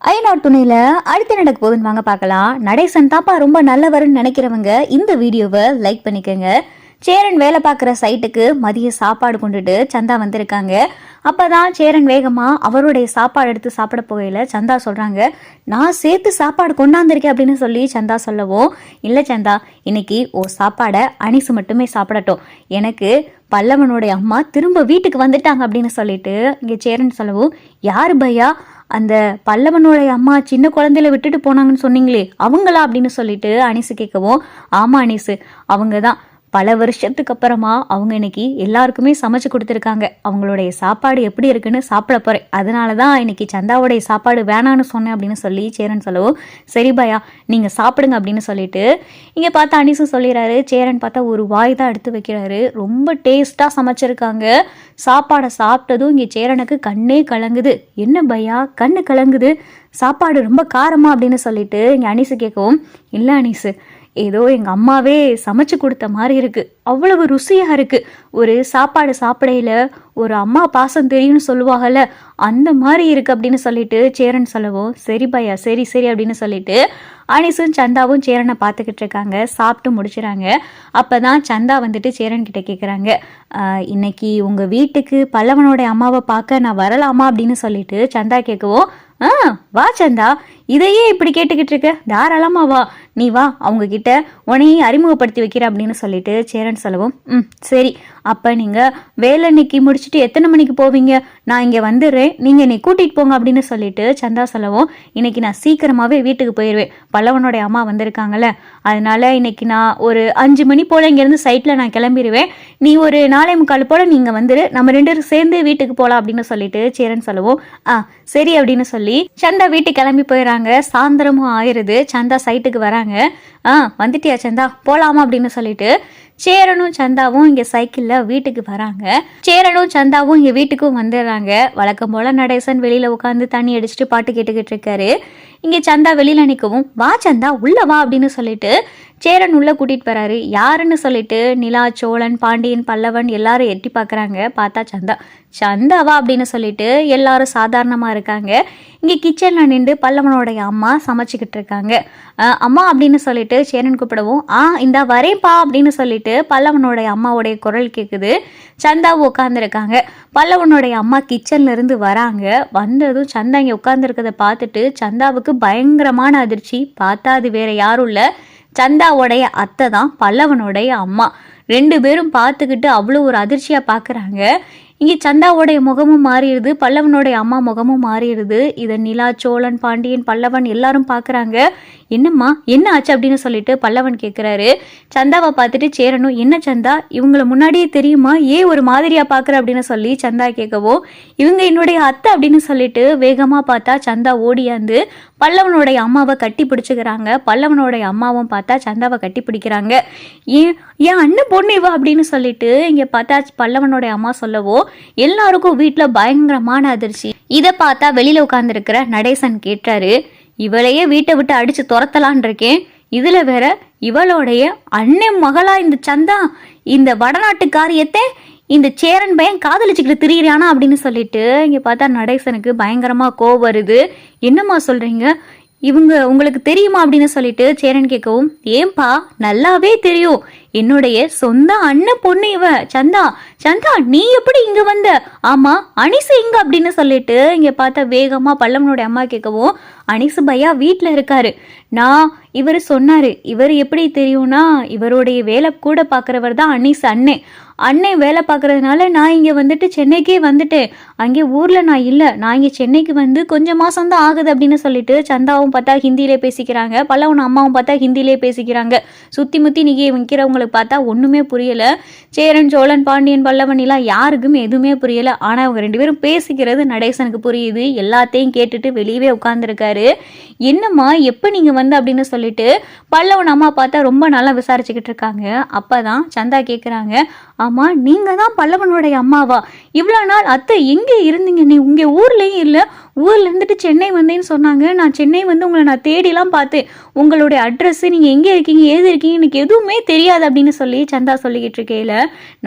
ஐநாட் துணையில அடுத்து நடக்க போகுதுன்னு வாங்க பார்க்கலாம். நடேசன் தாப்பா ரொம்ப நல்லவர்னு நினைக்கிறவங்க இந்த வீடியோவை லைக் பண்ணிக்கோங்க. சேரன் வேலை பார்க்குற சைட்டுக்கு மதிய சாப்பாடு கொண்டுட்டு சந்தா வந்திருக்காங்க. அப்பதான் சேரன் வேகமா அவருடைய சாப்பாடு எடுத்து சாப்பிட போகையில சந்தா சொல்றாங்க, நான் சேர்த்து சாப்பாடு கொண்டாந்துருக்கேன் அப்படின்னு சொல்லி சந்தா சொல்லவும், இல்லை சந்தா, இன்னைக்கு சாப்பாடை அனிசு மட்டுமே சாப்பிடட்டும், எனக்கு பல்லவனுடைய அம்மா திரும்ப வீட்டுக்கு வந்துட்டாங்க அப்படின்னு சொல்லிட்டு இங்கே சேரன் சொல்லவும், யாரு பையா அந்த பல்லவனுடைய அம்மா சின்ன குழந்தையில விட்டுட்டு போனாங்கன்னு சொன்னீங்களே அவங்களா அப்படின்னு சொல்லிட்டு அனிசு கேட்கவும், ஆமா அனிசு, அவங்க தான். பல வருஷத்துக்கு அப்புறமா அவங்க இன்னைக்கு எல்லாருக்குமே சமைச்சு கொடுத்துருக்காங்க. அவங்களுடைய சாப்பாடு எப்படி இருக்குன்னு சாப்பிட போறேன், அதனால தான் இன்னைக்கு சந்தாவுடைய சாப்பாடு வேணான்னு சொன்னேன் அப்படின்னு சொல்லி சேரன் சொல்லவும், சரி பயா நீங்க சாப்பிடுங்க அப்படின்னு சொல்லிட்டு இங்க பார்த்தா அனிசும் சொல்லிடுறாரு. சேரன் பார்த்தா ஒரு வாய் தான் எடுத்து வைக்கிறாரு. ரொம்ப டேஸ்டா சமைச்சிருக்காங்க. சாப்பாடை சாப்பிட்டதும் இங்கே சேரனுக்கு கண்ணே கலங்குது. என்ன பையா கண்ணு கலங்குது, சாப்பாடு ரொம்ப காரமா அப்படின்னு சொல்லிட்டு இங்கே அனிசு கேட்கவும், இல்லை அனிசு, ஏதோ எங்கள் அம்மாவே சமைச்சு கொடுத்த மாதிரி இருக்குது, அவ்வளவு ருசியாக இருக்குது. ஒரு சாப்பாடு சாப்பிடையில ஒரு அம்மா பாசம் தெரியும்னு சொல்லுவாங்கல்ல, அந்த மாதிரி இருக்குது அப்படின்னு சொல்லிட்டு சேரன் சொல்லவும், சரி பையா சரி சரி அப்படின்னு சொல்லிட்டு அனிசும் சந்தாவும் சேரனை பார்த்துக்கிட்டு இருக்காங்க. சாப்பிட்டு முடிச்சுறாங்க. அப்போ தான் சந்தா வந்துட்டு சேரன் கிட்ட கேட்குறாங்க, இன்னைக்கு உங்கள் வீட்டுக்கு பல்லவனுடைய அம்மாவை பார்க்க நான் வரலாமா அப்படின்னு சொல்லிட்டு சந்தா கேட்கவும், வா சந்தா, இதையே இப்படி கேட்டுக்கிட்டு இருக்க, தாராளமா வா, நீ வா, அவங்க கிட்ட உனையும் அறிமுகப்படுத்தி வைக்கிற அப்படின்னு சொல்லிட்டு சேரன் சொல்லவும், சரி, அப்போ நீங்கள் வேலை இன்னைக்கு முடிச்சுட்டு எத்தனை மணிக்கு போவீங்க, நான் இங்கே வந்துடுறேன், நீங்கள் என்னை கூட்டிகிட்டு போங்க அப்படின்னு சொல்லிட்டு சந்தா சொல்லவும், இன்னைக்கு நான் சீக்கிரமாகவே வீட்டுக்கு போயிடுவேன், பல்லவனுடைய அம்மா வந்திருக்காங்கல்ல, அதனால இன்னைக்கு நான் ஒரு 5 மணி போல் இங்கேருந்து சைட்டில் நான் கிளம்பிடுவேன், நீ ஒரு 4:45 போல் நீங்கள் வந்துரு, நம்ம 2 பேரும் சேர்ந்து வீட்டுக்கு போகலாம் அப்படின்னு சொல்லிட்டு சேரன் சொல்லவும், சரி அப்படின்னு சொல்லி சந்தா வீட்டுக்கு கிளம்பி போயிடறாங்க. சாயந்தரமும் ஆயிடுது. சந்தா சைட்டுக்கு வராங்க. வந்துட்டியா சந்தா, போலாமா அப்படின்னு சொல்லிட்டு சேரனும் சந்தாவும் இங்கே சைக்கிளில் வீட்டுக்கு வராங்க. சேரனும் சந்தாவும் இங்கே வீட்டுக்கும் வந்துடுறாங்க. வழக்கம் போல் நடேசன் வெளியில் உட்காந்து தண்ணி அடிச்சுட்டு பாட்டு கேட்டுக்கிட்டு இருக்காரு. இங்கே சந்தா வெளியில் நிற்கவும், வா சந்தா உள்ள வா அப்படின்னு சொல்லிட்டு சேரன் உள்ளே கூட்டிகிட்டு போகிறாரு. யாருன்னு சொல்லிட்டு நிலா, சோழன், பாண்டியன், பல்லவன் எல்லாரும் எட்டி பார்க்குறாங்க. பார்த்தா சந்தாவா அப்படின்னு சொல்லிட்டு எல்லாரும் சாதாரணமாக இருக்காங்க. இங்கே கிச்சனில் நின்று பல்லவனுடைய அம்மா சமைச்சிக்கிட்டு இருக்காங்க. அம்மா அப்படின்னு சொல்லிட்டு சேரன் கூப்பிடவும், இந்தா வரேன்ப்பா அப்படின்னு சொல்லிட்டு பல்லவனுடைய அம்மாவுடைய குரல் கேட்குது. சந்தாவும் உட்காந்துருக்காங்க. பல்லவனுடைய அம்மா கிச்சன்ல இருந்து வராங்க. வந்ததும் சந்தா இங்கே உட்காந்துருக்கதை பார்த்துட்டு சந்தாவுக்கு பயங்கரமான அதிர்ச்சி. பார்த்தா அது வேற யாரும் இல்லை, சந்தாவுடைய அத்தை தான் பல்லவனுடைய அம்மா. 2 பேரும் பார்த்துக்கிட்டு அவ்வளோ ஒரு அதிர்ச்சியாக பார்க்குறாங்க. இங்கே சந்தாவுடைய முகமும் மாறிடுது, பல்லவனுடைய அம்மா முகமும் மாறிடுது. இதை நிலா, சோழன், பாண்டியன், பல்லவன் எல்லாரும் பார்க்குறாங்க. என்னம்மா என்ன ஆச்சு அப்படின்னு சொல்லிட்டு பல்லவன் கேட்குறாரு. சந்தாவை பார்த்துட்டு சேரனும், என்ன சந்தா, இவங்கள முன்னாடியே தெரியுமா, ஏன் ஒரு மாதிரியாக பார்க்குற அப்படின்னு சொல்லி சந்தா கேட்கவும், இவங்க என்னுடைய அத்தை அப்படின்னு சொல்லிட்டு வேகமாக பார்த்தா சந்தா ஓடியாந்து பல்லவனுடைய அம்மாவை கட்டி பிடிச்சிக்கிறாங்க. பல்லவனுடைய அம்மாவும் பார்த்தா சந்தாவை கட்டி பிடிக்கிறாங்க. ஏன் அண்ணன் பொண்ணு இவ அப்படின்னு சொல்லிட்டு இங்கே பார்த்தா பல்லவனுடைய அம்மா சொல்லவோ எல்லாருக்கும் வீட்டில் பயங்கரமான அதிர்ச்சி. இதை பார்த்தா வெளியில் உட்காந்துருக்கிற நடேசன் கேட்டாரு, இவளையே வீட்டை விட்டு அடிச்சு துரத்தலான் இருக்கேன், இதுல வேற இவளுடைய அண்ணன் மகளா இந்த சந்தா, இந்த வடநாட்டு காரியத்தை இந்த சேரன் பையன் காதலிச்சுக்கிட்டு திரியிறானா அப்படின்னு சொல்லிட்டு இங்கே பார்த்தா நடேசனுக்கு பயங்கரமாக கோவம் வருது. என்னம்மா சொல்கிறீங்க, இவங்க உங்களுக்கு தெரியுமா அப்படின்னு சொல்லிட்டு சேரன் கேட்கவும், ஏன்பா நல்லாவே தெரியும், என்னுடைய சொந்த அண்ணன் பொண்ணு இவ சந்தா. சந்தா நீ எப்படி இங்க வந்த, ஆமா அனிசு இங்க அப்படின்னு சொல்லிட்டு இங்க பார்த்தா வேகமா பல்லவனுடைய அம்மா கேட்கவும், அனிசு பையா வீட்டில் இருக்காரு, நான் இவர் சொன்னாரு, இவர் எப்படி தெரியும்னா இவருடைய வேலை கூட பார்க்குறவர் தான் அனிசு அண்ணன் வேலை பார்க்குறதுனால நான் இங்கே வந்துட்டு சென்னைக்கே வந்துட்டேன், அங்கே ஊரில் நான் இல்லை, நான் இங்கே சென்னைக்கு வந்து கொஞ்சம் மாதம் தான் ஆகுது அப்படின்னு சொல்லிட்டு சந்தாவும் பார்த்தா ஹிந்தியிலே பேசிக்கிறாங்க. பல்லவன் அம்மாவும் பார்த்தா ஹிந்தியிலே பேசிக்கிறாங்க. சுற்றி முற்றி நீங்கள் விற்கிறவங்களுக்கு பார்த்தா ஒன்றுமே புரியலை. சேரன், சோழன், பாண்டியன், பல்லவன் எல்லாம் யாருக்குமே எதுவுமே புரியலை. ஆனால் அவங்க 2 பேரும் பேசிக்கிறது நடேசனுக்கு புரியுது. எல்லாத்தையும் கேட்டுட்டு வெளியவே உட்காந்துருக்காரு. என்னம்மா எப்போ நீங்கள் வந்து அப்படின்னு சொல்லிட்டு பல்லவன் அம்மா பார்த்தா ரொம்ப நல்லா விசாரிச்சுக்கிட்டு இருக்காங்க. அப்போ தான் சந்தா கேட்குறாங்க, ஆமா நீங்க தான் பல்லவனுடைய அம்மாவா? இவ்வளோ நாள் அத்தை எங்கே இருந்தீங்க? நீ உங்க ஊர்லயும் இல்லை, ஊர்ல இருந்துட்டு சென்னை வந்தேன்னு சொன்னாங்க. நான் சென்னை வந்து உங்களை நான் தேடிலாம் பார்த்தேன். உங்களுடைய அட்ரஸ், நீங்கள் எங்கே இருக்கீங்க ஏது இருக்கீங்க எனக்கு எதுவுமே தெரியாது அப்படின்னு சொல்லி சந்தா சொல்லிக்கிட்டு இருக்கையில,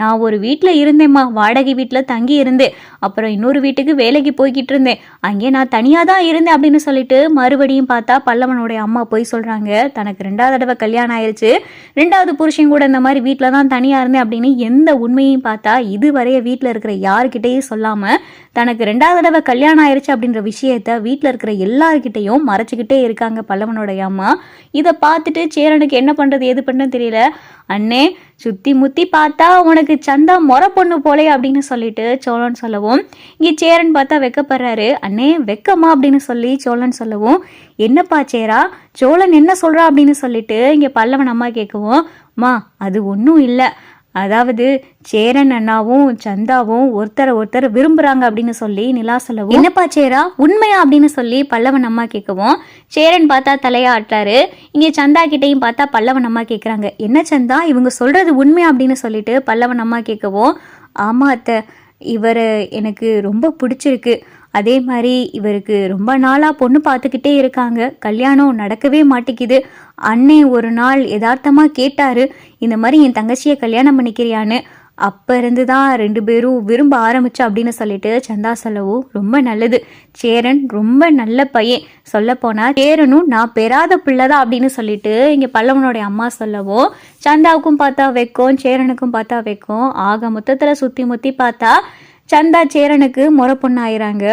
நான் ஒரு வீட்டில் இருந்தேம்மா, வாடகை வீட்டில் தங்கி இருந்தேன். அப்புறம் இன்னொரு வீட்டுக்கு வேலைக்கு போய்கிட்டு இருந்தேன். அங்கே நான் தனியாக தான் இருந்தேன் அப்படின்னு சொல்லிட்டு மறுபடியும் பார்த்தா பல்லவனுடைய அம்மா போய் சொல்கிறாங்க. தனக்கு 2வது தடவை கல்யாணம் ஆயிடுச்சு, 2வது புருஷன் கூட இந்த மாதிரி வீட்டில் தான் தனியாக இருந்தேன் அப்படின்னு எந்த உண்மையும் பார்த்தா இதுவரைய வீட்டில் இருக்கிற யாருக்கிட்டையும் சொல்லாமல் தனக்கு 2வது தடவை கல்யாணம் ஆயிடுச்சு அப்படின்ற விஷயத்த வீட்டில் இருக்கிற எல்லாருக்கிட்டையும் மறைச்சிக்கிட்டே இருக்காங்க பல்லவனுடைய அம்மா. இதை பார்த்துட்டு சேரனுக்கு என்ன பண்ணுறது ஏது பண்ணுறதுன்னு தெரியல. அண்ணே சுற்றி முற்றி பார்த்தா உனக்கு சந்தா முறை பொண்ணு போலே அப்படின்னு சொல்லிட்டு சோழன் சொல்லவும், இங்கே சேரன் பார்த்தா வெக்கப்படுறாரு. அண்ணே வெக்கமா அப்படின்னு சொல்லி சோழன் சொல்லவும், என்னப்பா சேரா சோழன் என்ன சொல்கிறா அப்படின்னு சொல்லிட்டு இங்கே பல்லவன் அம்மா கேட்கவும், மா அது ஒன்றும் இல்லை, அதாவது சேரன் அண்ணாவும் சந்தாவும் ஒருத்தரை விரும்புறாங்க அப்படின்னு சொல்லி நிலா சொல்லவும், என்னப்பா சேரா உண்மையா அப்படின்னு சொல்லி பல்லவன் அம்மா கேட்கவும், சேரன் பார்த்தா தலையா ஆட்டாரு. இங்கே சந்தா கிட்டையும் பார்த்தா பல்லவன் அம்மா கேட்குறாங்க, என்ன சந்தா இவங்க சொல்றது உண்மையா அப்படின்னு சொல்லிட்டு பல்லவன் அம்மா கேட்கவும், ஆமா அத்தை, இவர் எனக்கு ரொம்ப பிடிச்சிருக்கு. அதே மாதிரி இவருக்கு ரொம்ப நாளாக பொண்ணு பார்த்துக்கிட்டே இருக்காங்க, கல்யாணம் நடக்கவே மாட்டேங்குது. அண்ணே ஒரு நாள் யதார்த்தமாக கேட்டார், இந்த மாதிரி என் தங்கச்சியை கல்யாணம் பண்ணிக்கிறியான்னு. அப்போ இருந்து தான் 2 பேரும் விரும்ப ஆரம்பிச்சா அப்படின்னு சொல்லிட்டு சந்தா சொல்லவும், ரொம்ப நல்லது, சேரன் ரொம்ப நல்ல பையன், சொல்லப்போனால் சேரனும் நான் பெறாத பிள்ளைதான் அப்படின்னு சொல்லிட்டு இங்கே பல்லவனுடைய அம்மா சொல்லவும், சந்தாவுக்கும் பார்த்தா வைக்கும், சேரனுக்கும் பார்த்தா வைக்கும். ஆக மொத்தத்தில் சுற்றி முற்றி பார்த்தா சந்தா சேரனுக்கு முறை பொண்ணு ஆயிராங்க.